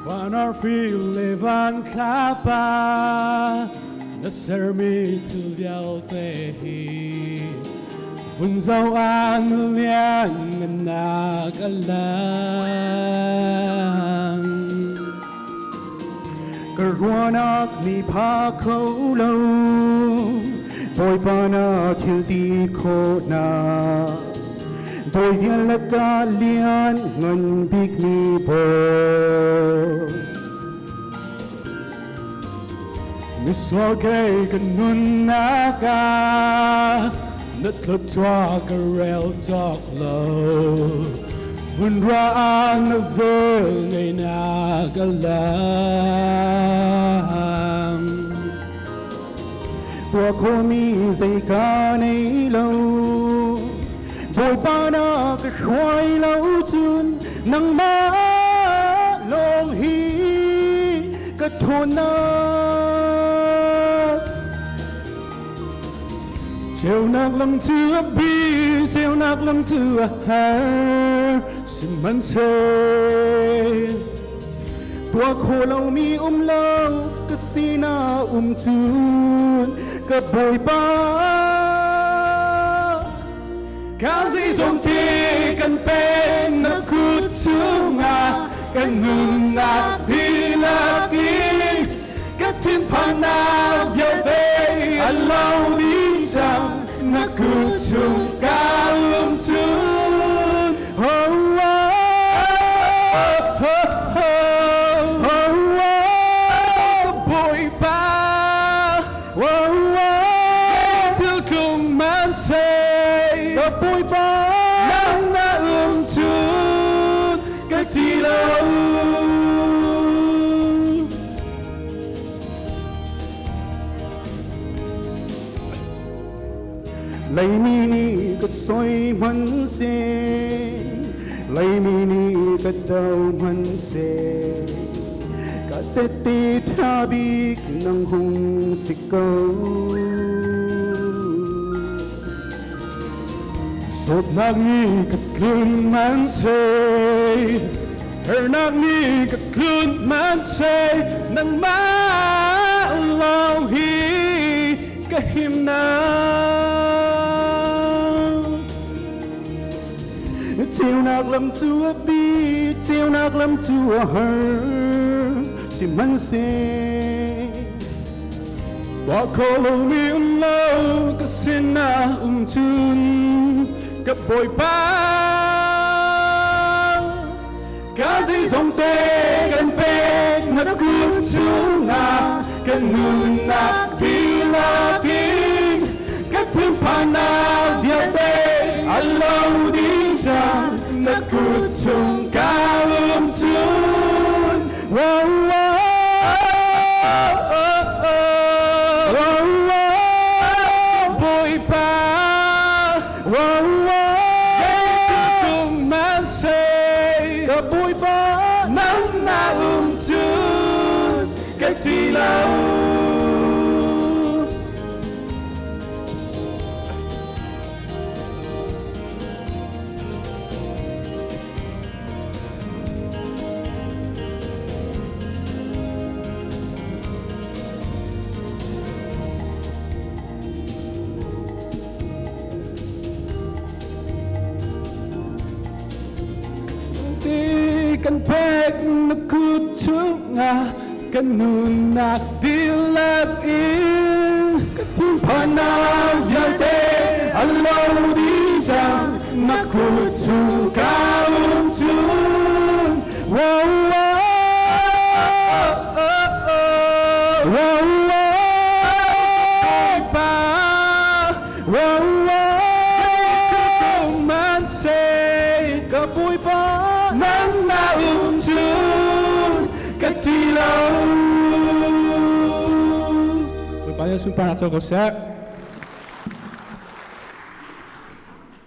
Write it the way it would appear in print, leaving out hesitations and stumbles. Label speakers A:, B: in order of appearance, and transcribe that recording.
A: Van our field levan klapa na sermi til dialtehi Vun zau an lian nagalan
B: Karwanak mi pa khâu lâu Tôi pana thiếu đi khô na Tôi viên là ca lian ngân big mi bồ
A: Miswa kay kanun naka Natlap twa karel talk low Vun ra an na vơ ngay nagalan
B: Tua khô mi dây ca này lâu Tôi pana cái xoay lâu chun Nang ma long hi cái thôn na
A: Treo nạc lăng chưa bi Treo nạc lăng chưa her Xin mắn xê
B: Tua khô lâu mi lâu cái sina chun cái bồi ba
A: Cá dĩ dòng thi cần bên nạc cút chứa ngà Cần ngừng nạc đi lạc đi Các thiên phản nạc vào về Anh lâu đi rằng nạc cút chung ca chun Bồi ba Thương cùng mang xây
B: Bồi ba
A: Nắng đã chun Cách đi lâu
B: Lấy mini cái xoay mắn xe Lấy mini cái đầu mắn xe Cả tết tê tha bích nang hung xích câu
A: Sốt nạc nghi cất cơn mang xây Her nạc nghi cất cơn mang xây Nang má lao hi Cái hiểm nào
B: Chiều nạc lâm chúa bi Chiều nạc lâm chúa hờ Xì mắn xe
A: Tòa khô lâu mi lâu Cái xin na chun Cái bồi ba
B: Cá dĩ dòng tê gần bê Nạc cướp chú nà Cần ngừng nạc đi là kim Các thương phá nà việc tê Anh lâu đi rằng Nạc cướp chung ca chun
A: Bồi ba Cùng mang xây
B: Cả bụi ba
A: Nắng na chun Cách đi lâu Di kan pek na kutunga Kanun na dilag in
B: Thương phá nà việc tê Anh lâu đi rằng Nạc cướp chung ca chun
A: Man say
B: Cả bụi ba
A: nắng na chun cách đi lâu. Bây giờ chúng ta cho có sẽ